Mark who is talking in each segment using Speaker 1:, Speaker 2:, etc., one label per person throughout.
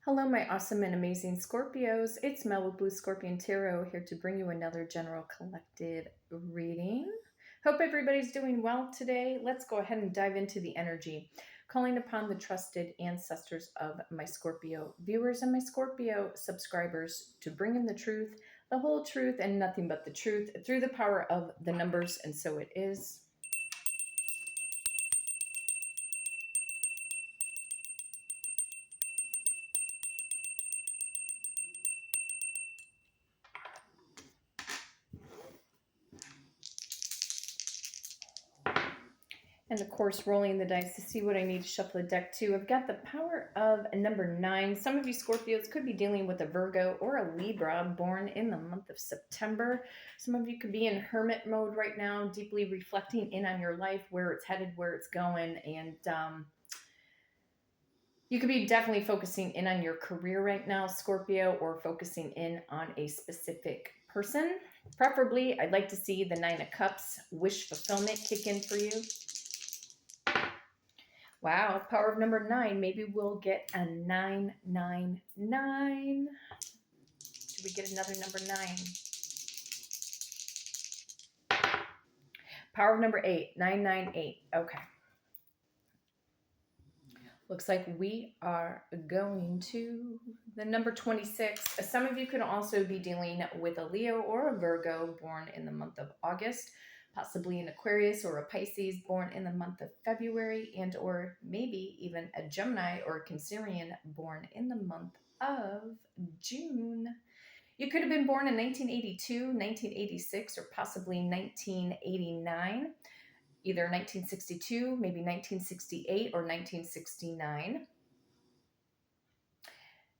Speaker 1: Hello, my awesome and amazing Scorpios. It's Mel with Blue Scorpion Tarot here to bring you another general collective reading. Hope everybody's doing well today. Let's go ahead and dive into the energy. Calling upon the trusted ancestors of my Scorpio viewers and my Scorpio subscribers to bring in the truth, the whole truth, and nothing but the truth through the power of the numbers. And so it is. And of course, rolling the dice to see what I need to shuffle the deck to. I've got the power of number 9. Some of you Scorpios could be dealing with a Virgo or a Libra born in the month of September. Some of you could be in hermit mode right now, deeply reflecting in on your life, where it's headed, where it's going. And you could be definitely focusing in on your career right now, Scorpio, or focusing in on a specific person. Preferably, I'd like to see the 9 of Cups, wish fulfillment kick in for you. Wow, power of number 9. Maybe we'll get a 999. Do we get another number 9? Power of number 8. 998. Okay. Looks like we are going to the number 26. Some of you could also be dealing with a Leo or a Virgo born in the month of August. Possibly an Aquarius or a Pisces born in the month of February, and or maybe even a Gemini or a Cancerian born in the month of June. You could have been born in 1982, 1986, or possibly 1989, either 1962, maybe 1968, or 1969.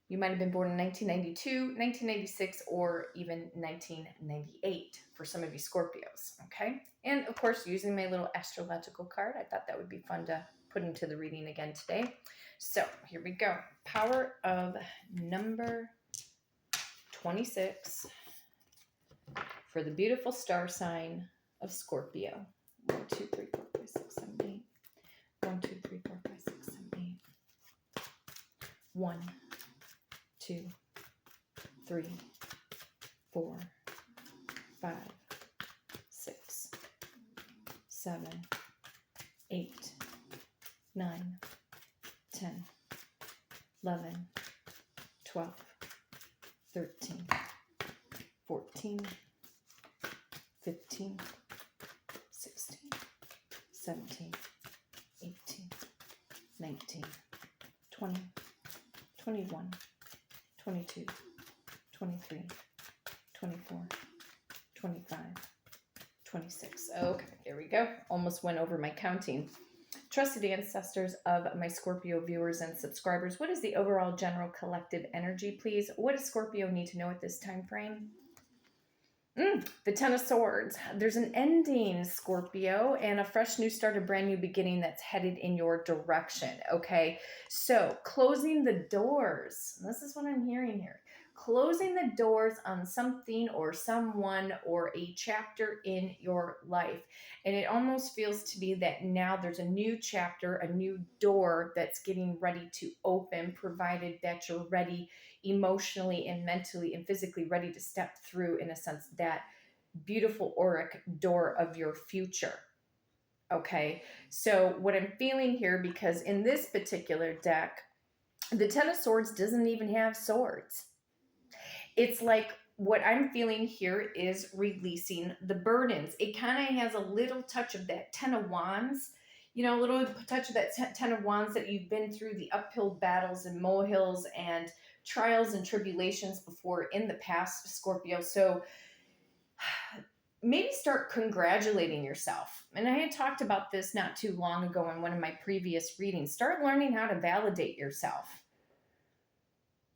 Speaker 1: You might have been born in 1992, 1996, or even 1998 for some of you Scorpios, okay? And of course, using my little astrological card, I thought that would be fun to put into the reading again today. So here we go. Power of number 26 for the beautiful star sign of Scorpio. 1, 2, 3, 4, 5, 6, 7, 8. 1, 2, 3, 4, 5, 6, 7, 8. 1, 2, 3, 4, 5, 6, 7, 8, 9, 10, 11, 12, 13, 14, 15, 16, 17, 18, 19, 20, 21, 22, 23, 24, 25, 26. Okay, there we go. Almost went over my counting. Trusted ancestors of my Scorpio viewers and subscribers, what is the overall general collective energy, please? What does Scorpio need to know at this time frame? The 10 of Swords. There's an ending, Scorpio, and a fresh new start, a brand new beginning that's headed in your direction, okay? So, closing the doors. This is what I'm hearing here. Closing the doors on something or someone or a chapter in your life. And it almost feels to me that now there's a new chapter, a new door that's getting ready to open, provided that you're ready emotionally and mentally and physically ready to step through, in a sense, that beautiful auric door of your future. Okay, so what I'm feeling here, because in this particular deck, the 10 of Swords doesn't even have swords. It's like what I'm feeling here is releasing the burdens. It kind of has a little touch of that 10 of Wands, you know, a little touch of that 10 of Wands that you've been through the uphill battles and molehills and trials and tribulations before in the past, Scorpio. So maybe start congratulating yourself. And I had talked about this not too long ago in one of my previous readings. Start learning how to validate yourself.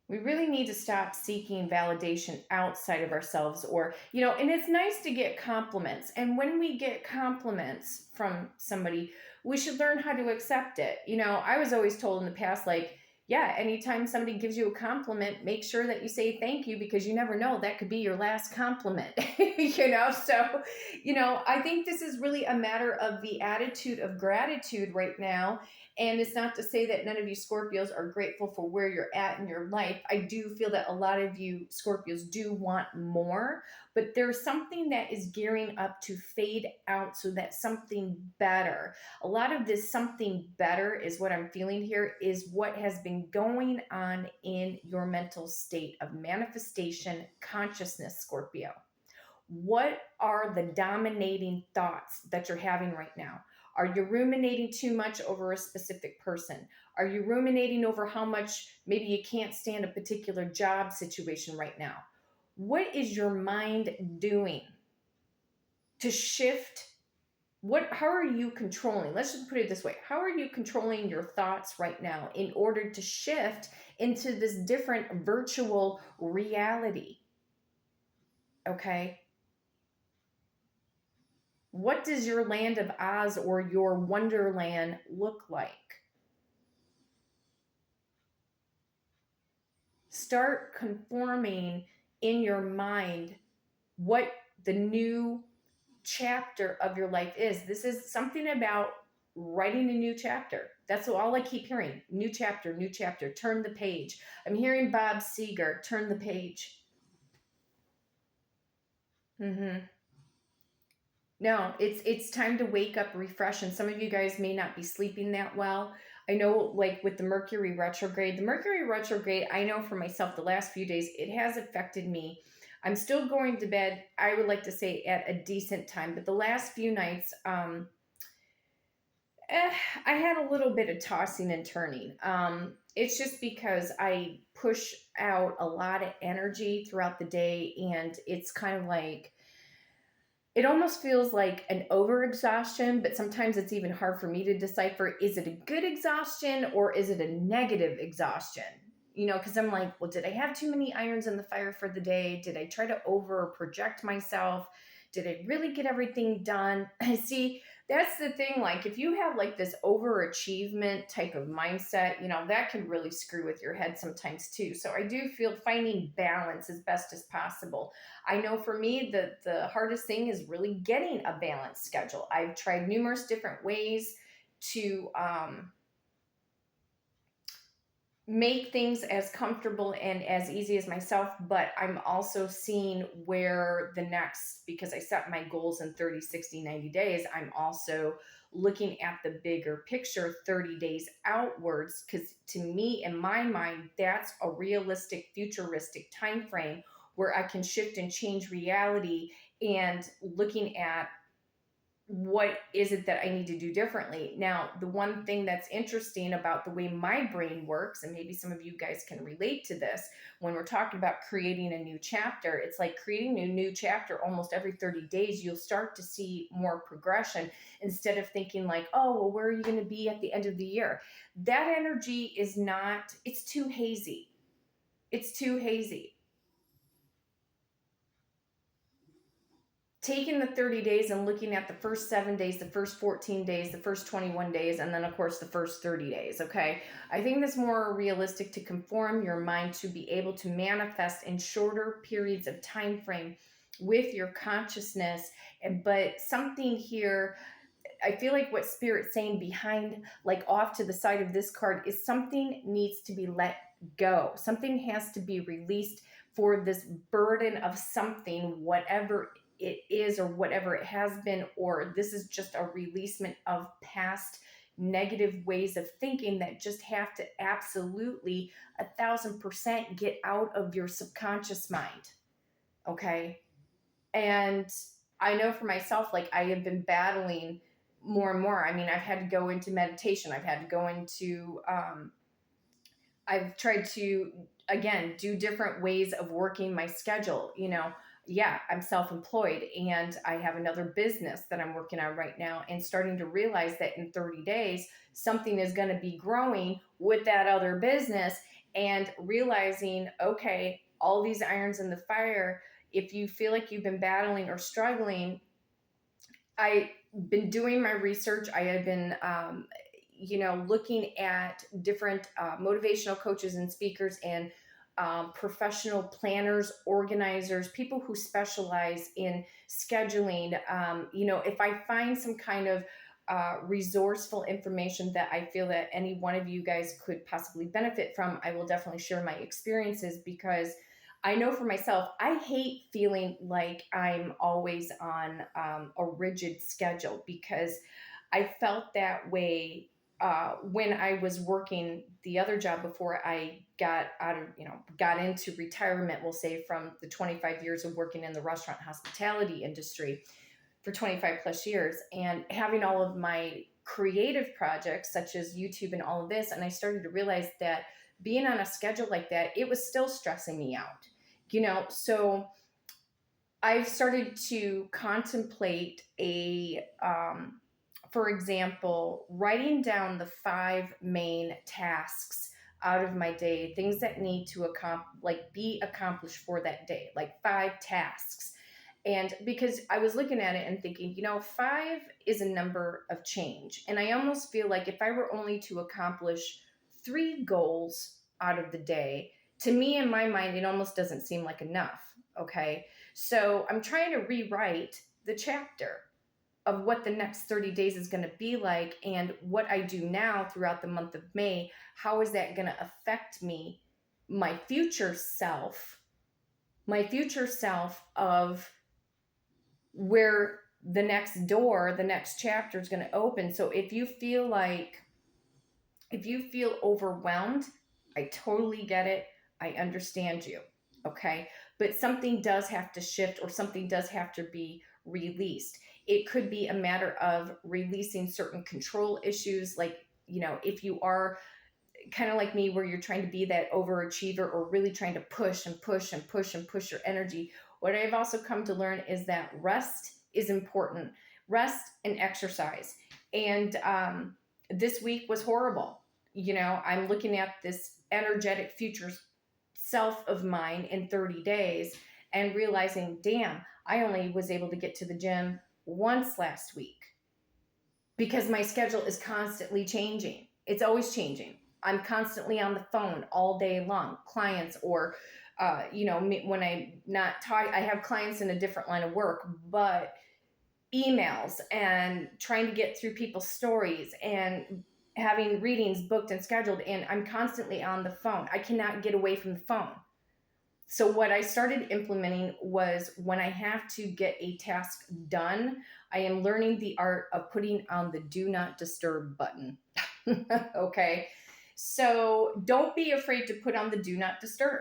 Speaker 1: We really need to stop seeking validation outside of ourselves, or, you know, and it's nice to get compliments. And when we get compliments from somebody, we should learn how to accept it. You know, I was always told in the past, like, yeah, anytime somebody gives you a compliment, make sure that you say thank you, because you never know, that could be your last compliment, you know? So, you know, I think this is really a matter of the attitude of gratitude right now, And it's not to say that none of you Scorpios are grateful for where you're at in your life. I do feel that a lot of you Scorpios do want more, but there's something that is gearing up to fade out so that something better. A lot of this something better is what I'm feeling here, is what has been going on in your mental state of manifestation consciousness, Scorpio. What are the dominating thoughts that you're having right now? Are you ruminating too much over a specific person? Are you ruminating over how much maybe you can't stand a particular job situation right now? What is your mind doing to shift? How are you controlling? Let's just put it this way. How are you controlling your thoughts right now in order to shift into this different virtual reality? Okay. What does your land of Oz or your Wonderland look like? Start conforming in your mind what the new chapter of your life is. This is something about writing a new chapter. That's all I keep hearing. New chapter, turn the page. I'm hearing Bob Seger, turn the page. No, it's time to wake up, refresh, and some of you guys may not be sleeping that well. I know, like with the Mercury retrograde, I know for myself, the last few days, it has affected me. I'm still going to bed, I would like to say, at a decent time, but the last few nights, I had a little bit of tossing and turning. It's just because I push out a lot of energy throughout the day, and it's kind of like, it almost feels like an overexhaustion, but sometimes it's even hard for me to decipher, is it a good exhaustion or is it a negative exhaustion? You know, because I'm like, well, did I have too many irons in the fire for the day? Did I try to over project myself? Did I really get everything done? See, that's the thing. Like, if you have like this overachievement type of mindset, you know, that can really screw with your head sometimes too. So I do feel finding balance as best as possible. I know for me, the hardest thing is really getting a balanced schedule. I've tried numerous different ways to make things as comfortable and as easy as myself, but I'm also seeing where the next, because I set my goals in 30, 60, 90 days, I'm also looking at the bigger picture 30 days outwards, because to me, in my mind, that's a realistic, futuristic time frame where I can shift and change reality, and looking at what is it that I need to do differently. Now, the one thing that's interesting about the way my brain works, and maybe some of you guys can relate to this, when we're talking about creating a new chapter, it's like creating a new chapter almost every 30 days, you'll start to see more progression instead of thinking like, oh, well, where are you going to be at the end of the year? That energy is not, it's too hazy. It's too hazy. Taking the 30 days and looking at the first 7 days, the first 14 days, the first 21 days, and then of course the first 30 days, okay? I think that's more realistic to conform your mind to be able to manifest in shorter periods of time frame with your consciousness. But something here, I feel like what Spirit's saying behind, like off to the side of this card, is something needs to be let go. Something has to be released for this burden of something, whatever it is or whatever it has been, or this is just a releasement of past negative ways of thinking that just have to absolutely 1,000% get out of your subconscious mind. Okay. And I know for myself, like I have been battling more and more. I mean, I've had to go into meditation. I've had to go into, I've tried to, again, do different ways of working my schedule. You know, yeah, I'm self-employed and I have another business that I'm working on right now, and starting to realize that in 30 days, something is going to be growing with that other business, and realizing, okay, all these irons in the fire. If you feel like you've been battling or struggling, I've been doing my research. I have been, looking at different motivational coaches and speakers, and professional planners, organizers, people who specialize in scheduling. If I find some kind of resourceful information that I feel that any one of you guys could possibly benefit from, I will definitely share my experiences, because I know for myself, I hate feeling like I'm always on a rigid schedule, because I felt that way when I was working the other job before I got out of, got into retirement, we'll say, from the 25 years of working in the restaurant hospitality industry for 25 plus years, and having all of my creative projects such as YouTube and all of this. And I started to realize that being on a schedule like that, it was still stressing me out, so I've started to contemplate for example, writing down the 5 main tasks out of my day, things that need to be accomplished for that day, like 5 tasks. And because I was looking at it and thinking, 5 is a number of change. And I almost feel like if I were only to accomplish 3 goals out of the day, to me, in my mind, it almost doesn't seem like enough. Okay. So I'm trying to rewrite the chapter of what the next 30 days is going to be like, and what I do now throughout the month of May. How is that going to affect me, my future self of where the next chapter is going to open. So if you feel overwhelmed, I totally get it. I understand you. Okay. But something does have to shift, or something does have to be released. It could be a matter of releasing certain control issues. Like, if you are kind of like me, where you're trying to be that overachiever, or really trying to push and push and push and push your energy. What I've also come to learn is that rest is important. Rest and exercise. And this week was horrible. I'm looking at this energetic future self of mine in 30 days and realizing, damn, I only was able to get to the gym once last week, because my schedule is constantly changing. It's always changing. I'm constantly on the phone all day long, clients, or, when I'm not talking, I have clients in a different line of work, but emails and trying to get through people's stories and having readings booked and scheduled. And I'm constantly on the phone. I cannot get away from the phone. So what I started implementing was, when I have to get a task done, I am learning the art of putting on the do not disturb button. Okay. So don't be afraid to put on the do not disturb.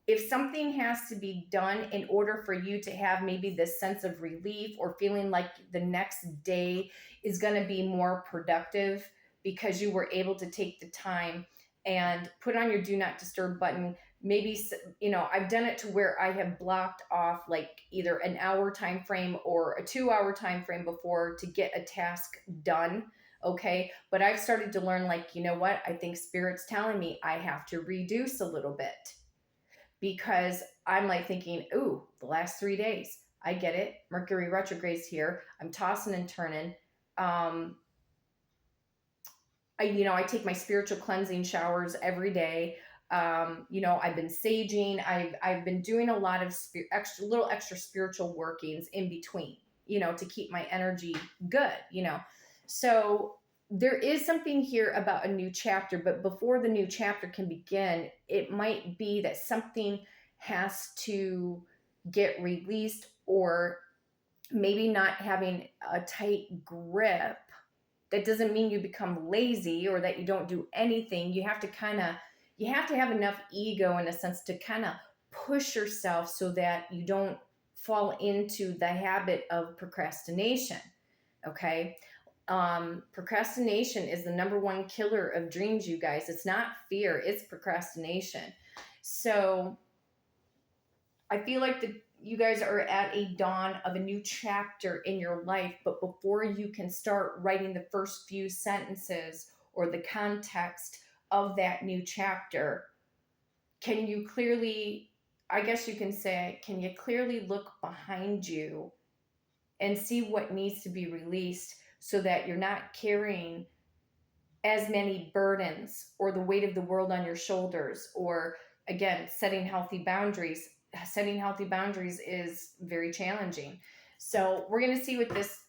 Speaker 1: If something has to be done in order for you to have maybe this sense of relief, or feeling like the next day is going to be more productive because you were able to take the time and put on your do not disturb button, maybe, I've done it to where I have blocked off like either an hour time frame or a 2-hour time frame before to get a task done. Okay. But I've started to learn, like, what? I think Spirit's telling me I have to reduce a little bit, because I'm like thinking, ooh, the last 3 days, I get it. Mercury retrograde's here. I'm tossing and turning. I take my spiritual cleansing showers every day. I've been saging. I've been doing a lot of extra spiritual workings in between, to keep my energy good, So there is something here about a new chapter, but before the new chapter can begin, it might be that something has to get released, or maybe not having a tight grip. That doesn't mean you become lazy or that you don't do anything. You have to have enough ego, in a sense, to kind of push yourself so that you don't fall into the habit of procrastination. Okay. Procrastination is the number 1 killer of dreams, you guys. It's not fear, it's procrastination. So I feel like you guys are at a dawn of a new chapter in your life, but before you can start writing the first few sentences or the context of that new chapter, can you clearly look behind you and see what needs to be released, so that you're not carrying as many burdens or the weight of the world on your shoulders, or, again, setting healthy boundaries. Setting healthy boundaries is very challenging. So we're going to see what this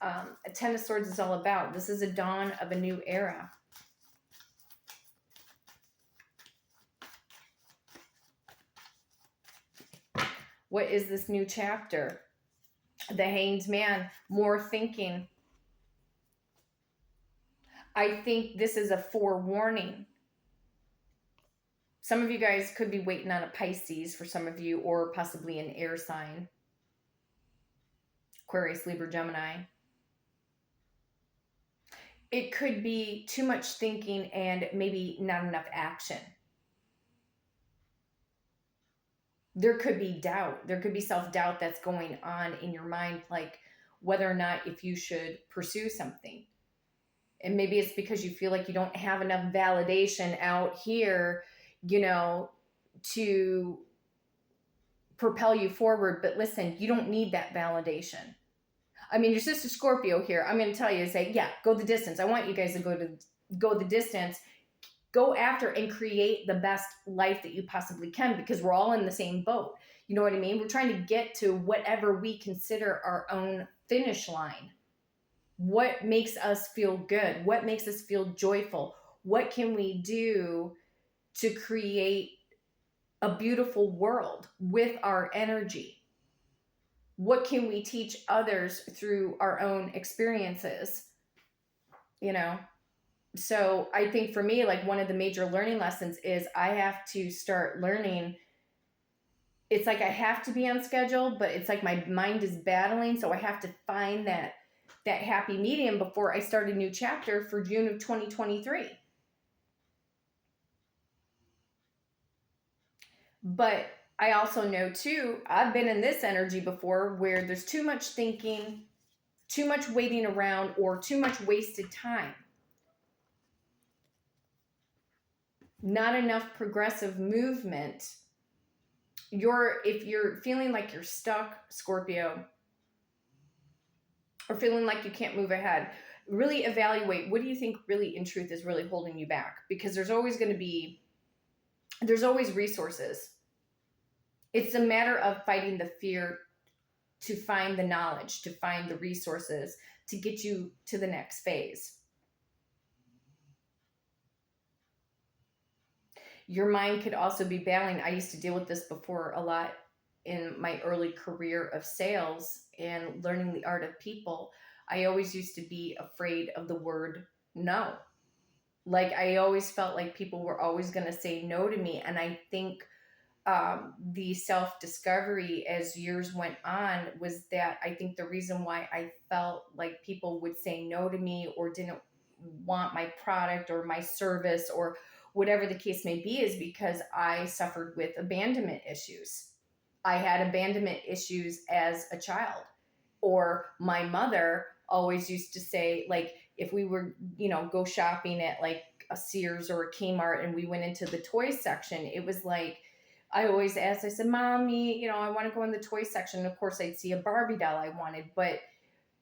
Speaker 1: Ten of Swords is all about. This is a dawn of a new era. What is this new chapter? The Hanged Man, more thinking. I think this is a forewarning. Some of you guys could be waiting on a Pisces for some of you, or possibly an air sign. Aquarius, Libra, Gemini. It could be too much thinking and maybe not enough action. There could be doubt. There could be self-doubt that's going on in your mind, like whether or not if you should pursue something. And maybe it's because you feel like you don't have enough validation out here, you know, to propel you forward. But listen, you don't need that validation. I mean, your sister Scorpio here, I'm going to tell you, say, yeah, go the distance. I want you guys to go the distance. Go after and create the best life that you possibly can, because we're all in the same boat. You know what I mean? We're trying to get to whatever we consider our own finish line. What makes us feel good? What makes us feel joyful? What can we do to create a beautiful world with our energy? What can we teach others through our own experiences? You know? So I think for me, like one of the major learning lessons is I have to start learning. It's like I have to be on schedule, but it's like my mind is battling. So I have to find that happy medium before I start a new chapter for June of 2023. But I also know too, I've been in this energy before where there's too much thinking, too much waiting around, or too much wasted time. Not enough progressive movement. If you're feeling like you're stuck, Scorpio, or feeling like you can't move ahead, really evaluate, what do you think really in truth is really holding you back? Because there's always resources. It's a matter of fighting the fear to find the knowledge, to find the resources, to get you to the next phase. Your mind could also be battling. I used to deal with this before a lot in my early career of sales and learning the art of people. I always used to be afraid of the word no. Like I always felt like people were always going to say no to me. And I think the self-discovery as years went on was that I think the reason why I felt like people would say no to me or didn't want my product or my service or whatever the case may be is because I suffered with abandonment issues. I had abandonment issues as a child. Or my mother always used to say, like, if we were, go shopping at like a Sears or a Kmart and we went into the toy section, it was like, I always asked, I said, Mommy, I want to go in the toy section. And of course, I'd see a Barbie doll I wanted, but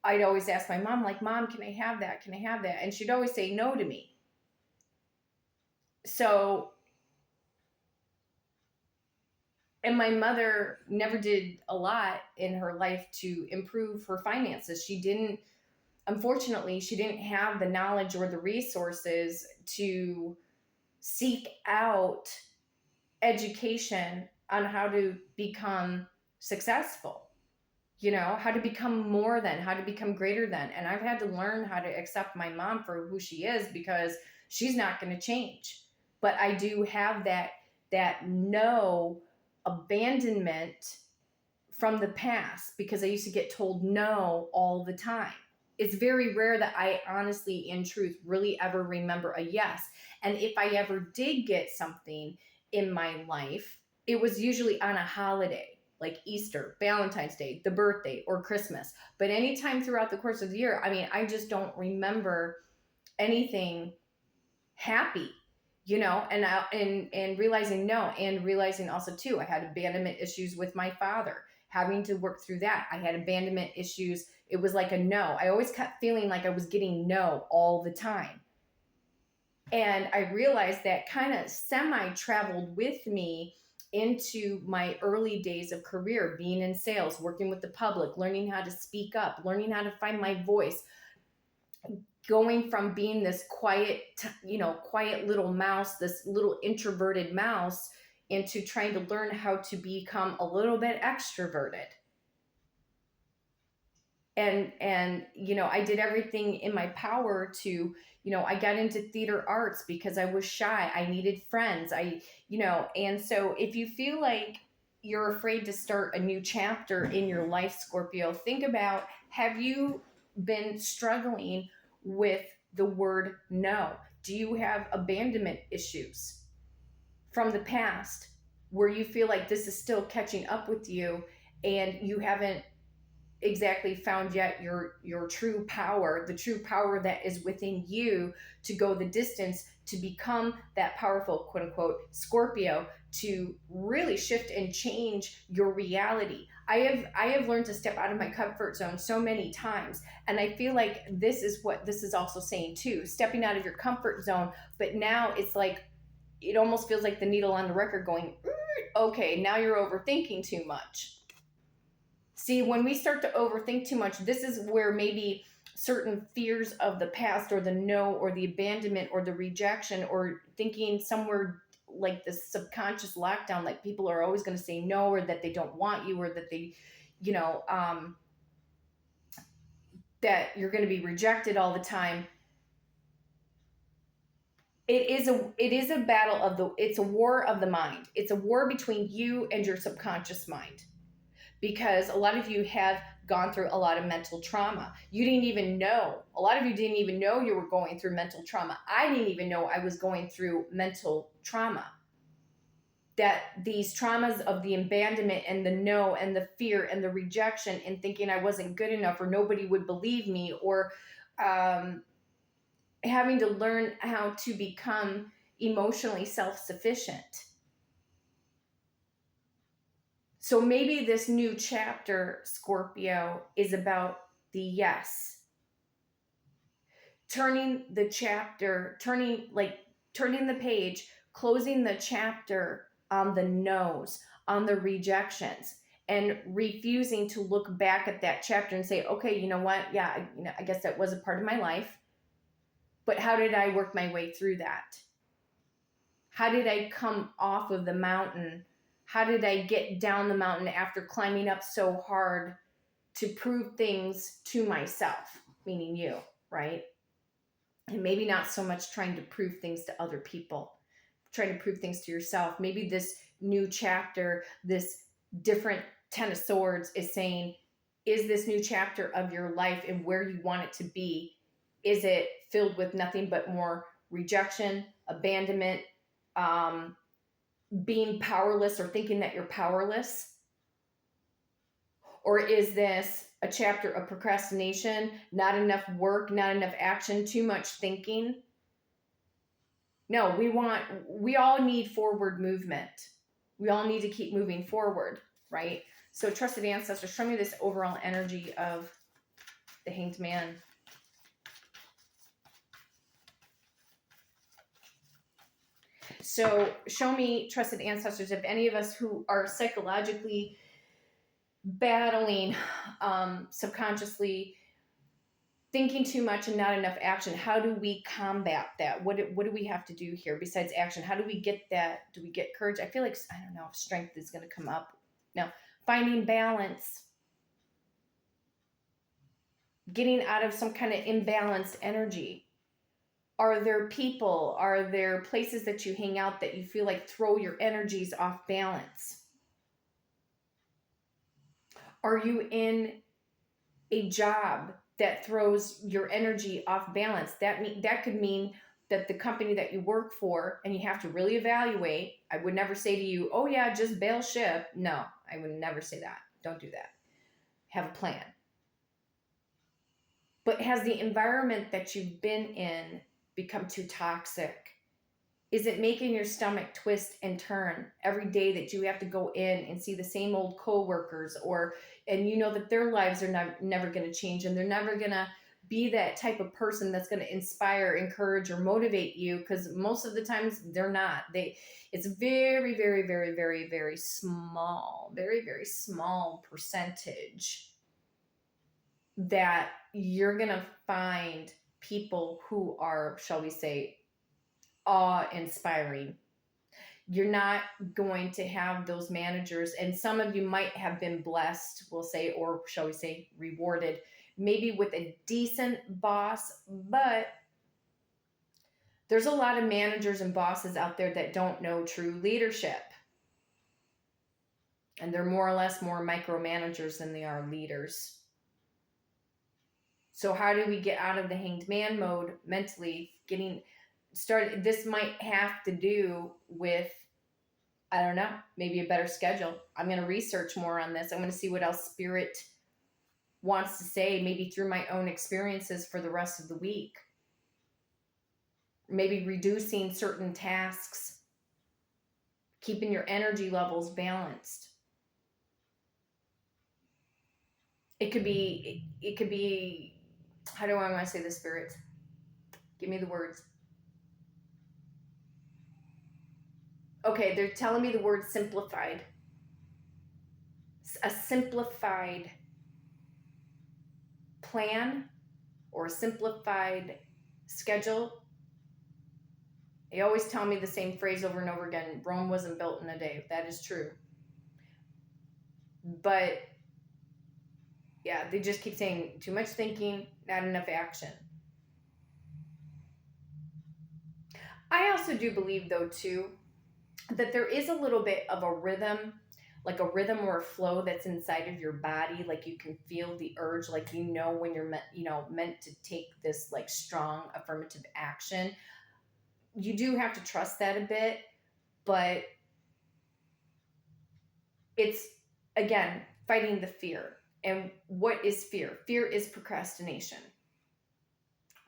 Speaker 1: I'd always ask my mom, like, Mom, can I have that? Can I have that? And she'd always say no to me. So, and my mother never did a lot in her life to improve her finances. Unfortunately, she didn't have the knowledge or the resources to seek out education on how to become successful, how to become more than, how to become greater than. And I've had to learn how to accept my mom for who she is because she's not going to change. But I do have that no abandonment from the past because I used to get told no all the time. It's very rare that I honestly, in truth, really ever remember a yes. And if I ever did get something in my life, it was usually on a holiday like Easter, Valentine's Day, the birthday, or Christmas. But anytime throughout the course of the year, I just don't remember anything happy, and realizing no, and realizing also too, I had abandonment issues with my father, having to work through that. I had abandonment issues. It was like a no. I always kept feeling like I was getting no all the time. And I realized that kind of semi-traveled with me
Speaker 2: into my early days of career, being in sales, working with the public, learning how to speak up, learning how to find my voice, going from being this quiet, quiet little mouse, this little introverted mouse, into trying to learn how to become a little bit extroverted. And I did everything in my power to, I got into theater arts because I was shy. I needed friends. And so if you feel like you're afraid to start a new chapter in your life, Scorpio, think about, have you been struggling with the word no? Do you have abandonment issues from the past where you feel like this is still catching up with you and you haven't exactly found yet your true power, the true power that is within you to go the distance, to become that powerful, quote unquote, Scorpio, to really shift and change your reality? I have learned to step out of my comfort zone so many times, and I feel like this is what this is also saying too, stepping out of your comfort zone. But now it's like, it almost feels like the needle on the record going, okay, now you're overthinking too much. See, when we start to overthink too much, this is where maybe certain fears of the past, or the no, or the abandonment, or the rejection, or thinking somewhere like this subconscious lockdown, like people are always going to say no, or that they don't want you, or that they, you know, that you're going to be rejected all the time. It is a battle of it's a war of the mind. It's a war between you and your subconscious mind, because a lot of you have gone through a lot of mental trauma. You didn't even know. A lot of you didn't even know you were going through mental trauma. I didn't even know I was going through mental trauma. That these traumas of the abandonment and the no and the fear and the rejection and thinking I wasn't good enough or nobody would believe me, or having to learn how to become emotionally self-sufficient. So maybe this new chapter, Scorpio, is about the yes. Turning the chapter, turning the page, closing the chapter on the no's, on the rejections, and refusing to look back at that chapter and say, okay, you know what? Yeah, I guess that was a part of my life. But how did I work my way through that? How did I come off of the mountain? How did I get down the mountain after climbing up so hard to prove things to myself, meaning you, right? And maybe not so much trying to prove things to other people, trying to prove things to yourself. Maybe this new chapter, this different 10 of swords is saying, is this new chapter of your life and where you want it to be, is it filled with nothing but more rejection, abandonment, being powerless or thinking that you're powerless? Or is this a chapter of procrastination, not enough work, not enough action, too much thinking? No, we all need forward movement. We all need to keep moving forward, right? So trusted ancestors, show me this overall energy of the Hanged Man. So show me, trusted ancestors, if any of us who are psychologically battling subconsciously, thinking too much and not enough action, how do we combat that? What do we have to do here besides action? How do we get that? Do we get courage? I feel like, I don't know if strength is going to come up. Now, finding balance, getting out of some kind of imbalanced energy. Are there people, are there places that you hang out that you feel like throw your energies off balance? Are you in a job that throws your energy off balance? That could mean that the company that you work for, and you have to really evaluate. I would never say to you, oh yeah, just bail ship. No, I would never say that. Don't do that. Have a plan. But has the environment that you've been in become too toxic? Is it making your stomach twist and turn every day that you have to go in and see the same old coworkers, and you know that their lives are never going to change, and they're never going to be that type of person that's going to inspire, encourage, or motivate you, because most of the times they're not. It's very, very, very, very, very small, very, very small percentage that you're going to find people who are, shall we say, awe-inspiring. You're not going to have those managers, and some of you might have been blessed, we'll say, or shall we say rewarded, maybe with a decent boss, but there's a lot of managers and bosses out there that don't know true leadership. And they're more or less more micromanagers than they are leaders. So how do we get out of the hanged man mode mentally, getting started? This might have to do with, I don't know, maybe a better schedule. I'm going to research more on this. I'm going to see what else Spirit wants to say, maybe through my own experiences for the rest of the week. Maybe reducing certain tasks, keeping your energy levels balanced. It could be, how do I want to say this, Spirit? Give me the words. Okay, they're telling me the word simplified. A simplified plan or a simplified schedule. They always tell me the same phrase over and over again. Rome wasn't built in a day. That is true. But yeah, they just keep saying too much thinking, not enough action. I also do believe, though, too, that there is a little bit of a rhythm, like a rhythm or a flow that's inside of your body. Like you can feel the urge, like when you're meant to take this like strong affirmative action. You do have to trust that a bit, but it's, again, fighting the fear. And what is fear? Fear is procrastination,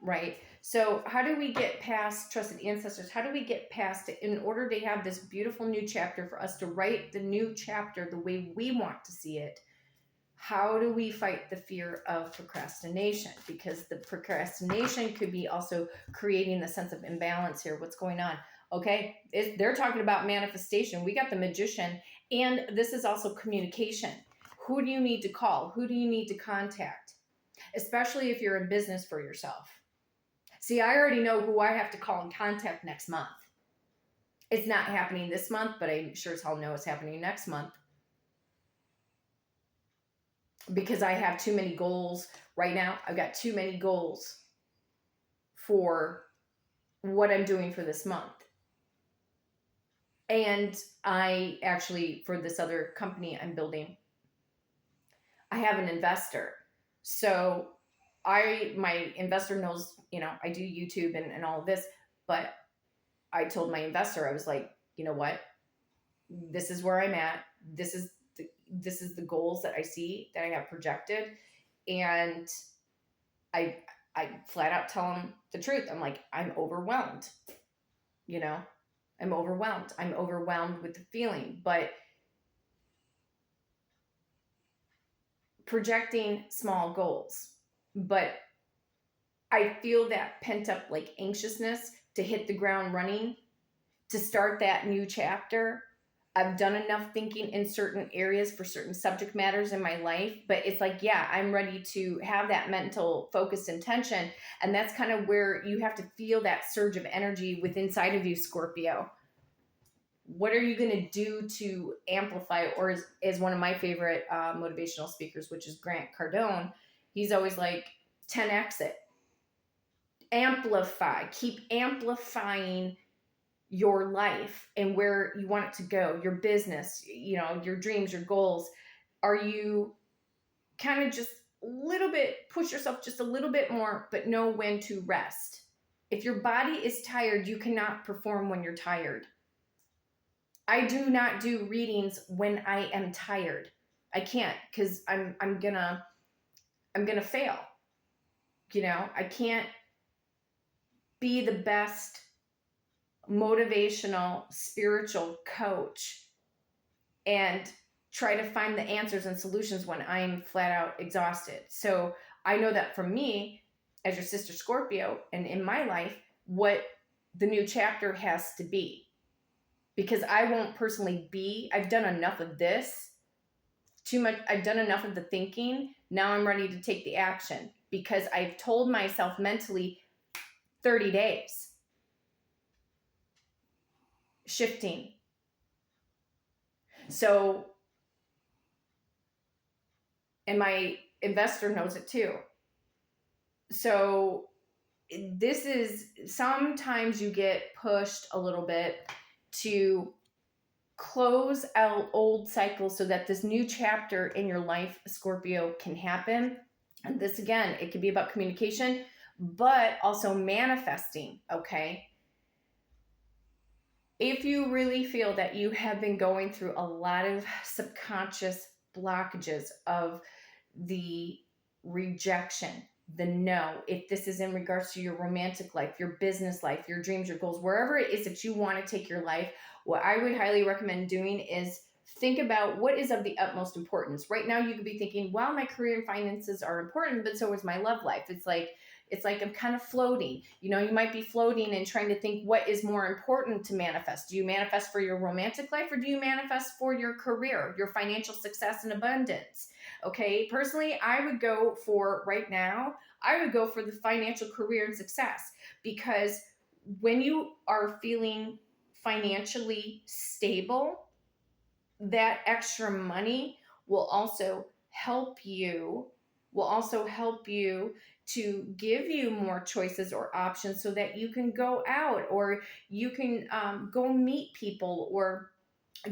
Speaker 2: right? So how do we get past, trusted ancestors, how do we get past it in order to have this beautiful new chapter, for us to write the new chapter the way we want to see it? How do we fight the fear of procrastination? Because the procrastination could be also creating the sense of imbalance here. What's going on? Okay, they're talking about manifestation. We got the Magician, and this is also communication. Who do you need to call? Who do you need to contact? Especially if you're in business for yourself. See, I already know who I have to call and contact next month. It's not happening this month, but I sure as hell know it's happening next month. Because I have too many goals right now. I've got too many goals for what I'm doing for this month. And I actually, for this other company I'm building, I have an investor. So my investor knows, I do YouTube and all of this, but I told my investor, I was like, you know what? This is where I'm at. This is the goals that I see that I have projected. And I flat out tell him the truth. I'm like, I'm overwhelmed. I'm overwhelmed. I'm overwhelmed with the feeling, but projecting small goals. But I feel that pent up like anxiousness to hit the ground running, to start that new chapter. I've done enough thinking in certain areas for certain subject matters in my life, but it's like, yeah, I'm ready to have that mental focused intention. And that's kind of where you have to feel that surge of energy within inside of you, Scorpio. What are you going to do to amplify? Or as one of my favorite motivational speakers, which is Grant Cardone, he's always like, 10x it. Amplify. Keep amplifying your life and where you want it to go, your business, your dreams, your goals. Are you kind of just a little bit, push yourself just a little bit more, but know when to rest? If your body is tired, you cannot perform when you're tired. I do not do readings when I am tired. I can't, because I'm gonna fail. I can't be the best motivational spiritual coach and try to find the answers and solutions when I'm flat out exhausted. So I know that for me, as your sister Scorpio and in my life what the new chapter has to be. Because I won't personally be, I've done enough of this, too much, I've done enough of the thinking. Now I'm ready to take the action because I've told myself mentally 30 days. Shifting. So, and my investor knows it too. So this is, sometimes you get pushed a little bit to close out old cycles so that this new chapter in your life, Scorpio, can happen. And this, again, it could be about communication, but also manifesting, okay? If you really feel that you have been going through a lot of subconscious blockages of the rejection, the no, if this is in regards to your romantic life, your business life, your dreams, your goals, wherever it is that you want to take your life, what I would highly recommend doing is think about what is of the utmost importance. Right now, you could be thinking, well, my career and finances are important, but so is my love life. It's like I'm kind of floating. You know, you might be floating and trying to think what is more important to manifest. Do you manifest for your romantic life or do you manifest for your career, your financial success and abundance? Okay, personally, I would go for right now, I would go for the financial career and success, because when you are feeling financially stable, that extra money will also help you to give you more choices or options so that you can go out or you can go meet people or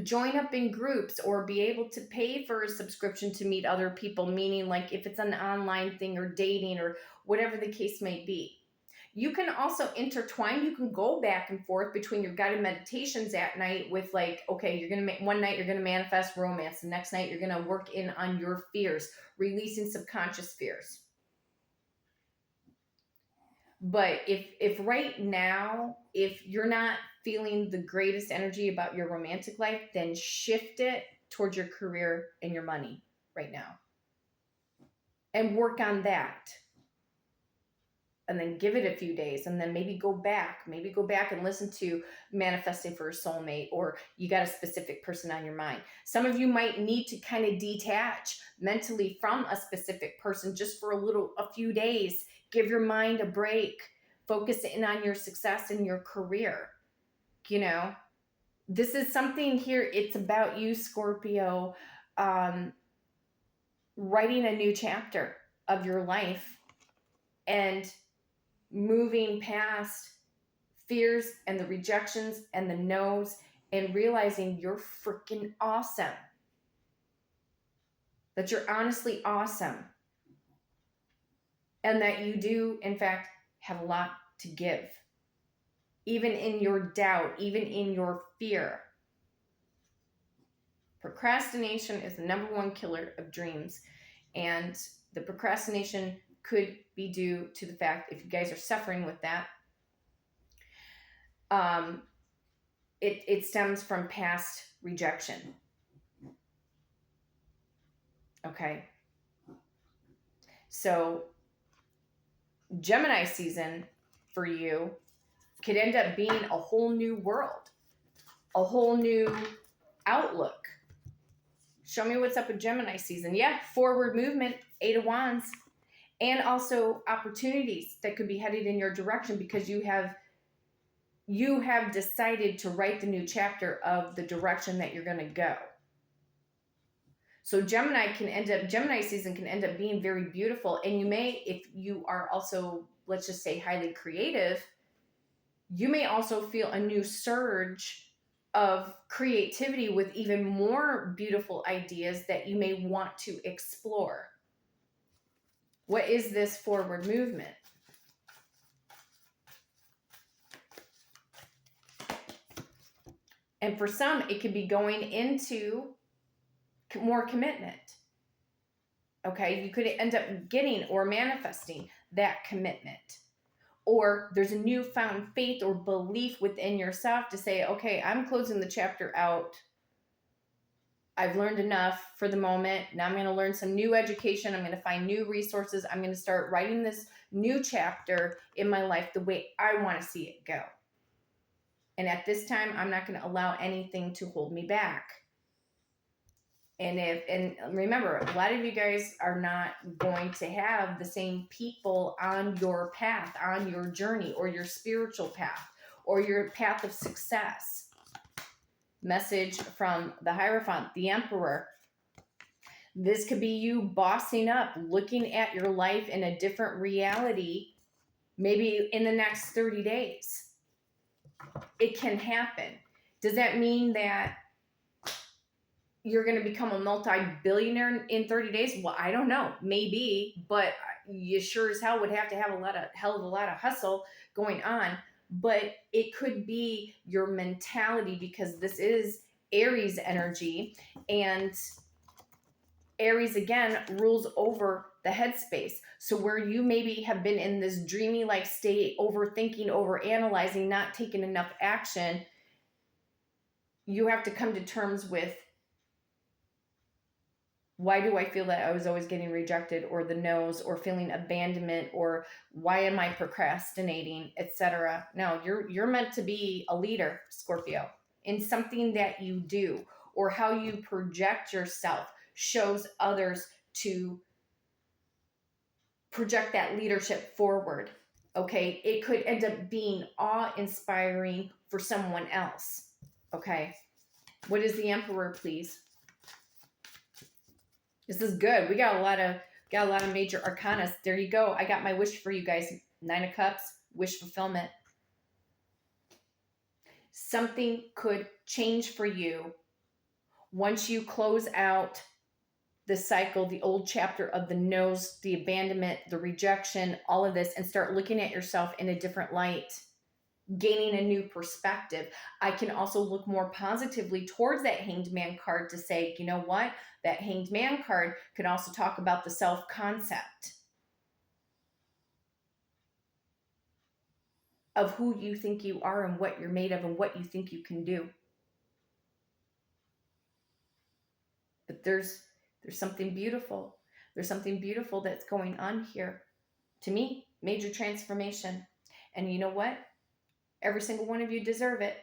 Speaker 2: join up in groups or be able to pay for a subscription to meet other people, meaning like if it's an online thing or dating or whatever the case may be. You can also intertwine, you can go back and forth between your guided meditations at night with like, okay, you're going to one night you're going to manifest romance, the next night you're going to work in on your fears, releasing subconscious fears. But if right now, if you're not feeling the greatest energy about your romantic life, then shift it towards your career and your money right now. And work on that. And then give it a few days and then maybe go back and listen to manifesting for a soulmate, or you got a specific person on your mind. Some of you might need to kind of detach mentally from a specific person just for a few days. Give your mind a break. Focus in on your success in your career. You know, this is something here. It's about you, Scorpio, writing a new chapter of your life and moving past fears and the rejections and the no's and realizing you're freaking awesome. That you're honestly awesome. And that you do, in fact, have a lot to give. Even in your doubt, even in your fear. Procrastination is the number one killer of dreams. And the procrastination could be due to the fact, if you guys are suffering with that, it stems from past rejection. Okay. So Gemini season for you could end up being a whole new world, a whole new outlook. Show me what's up with Gemini season. Yeah, forward movement, 8 of Wands, and also opportunities that could be headed in your direction because you have decided to write the new chapter of the direction that you're going to go. So Gemini season can end up being very beautiful. And you may, if you are also, let's just say, highly creative, you may also feel a new surge of creativity with even more beautiful ideas that you may want to explore. What is this forward movement? And for some, it could be going into more commitment. Okay, you could end up getting or manifesting that commitment. Or there's a newfound faith or belief within yourself to say, okay, I'm closing the chapter out I've learned enough for the moment. Now I'm going to learn some new education. I'm going to find new resources. I'm going to start writing this new chapter in my life the way I want to see it go. And at this time, I'm not going to allow anything to hold me back. And remember, a lot of you guys are not going to have the same people on your path, on your journey, or your spiritual path, or your path of success. Message from the Hierophant, the Emperor. This could be you bossing up, looking at your life in a different reality, maybe in the next 30 days. It can happen. Does that mean that you're going to become a multi-billionaire in 30 days? Well, I don't know. Maybe, but you sure as hell would have to have hell of a lot of hustle going on. But it could be your mentality, because this is Aries energy, and Aries again rules over the headspace. So where you maybe have been in this dreamy like state, overthinking, overanalyzing, not taking enough action, you have to come to terms with, why do I feel that I was always getting rejected, or the no's, or feeling abandonment, or why am I procrastinating, etc. No, you're meant to be a leader, Scorpio, in something that you do, or how you project yourself shows others to project that leadership forward. Okay, it could end up being awe-inspiring for someone else. Okay, what is the Emperor, please? This is good. We got a lot of major arcana. There you go. I got my wish for you guys. 9 of Cups, wish fulfillment. Something could change for you once you close out the cycle, the old chapter of the no's, the abandonment, the rejection, all of this, and start looking at yourself in a different light, gaining a new perspective. I can also look more positively towards that Hanged Man card to say, you know what? That Hanged Man card could also talk about the self-concept of who you think you are and what you're made of and what you think you can do. But there's something beautiful. There's something beautiful that's going on here. To me, major transformation. And you know what? Every single one of you deserve it.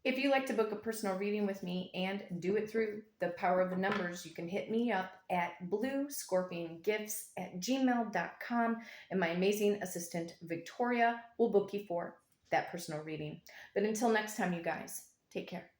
Speaker 2: If you'd like to book a personal reading with me and do it through the power of the numbers, you can hit me up at bluescorpiongifts@gmail.com, and my amazing assistant, Victoria, will book you for that personal reading. But until next time, you guys, take care.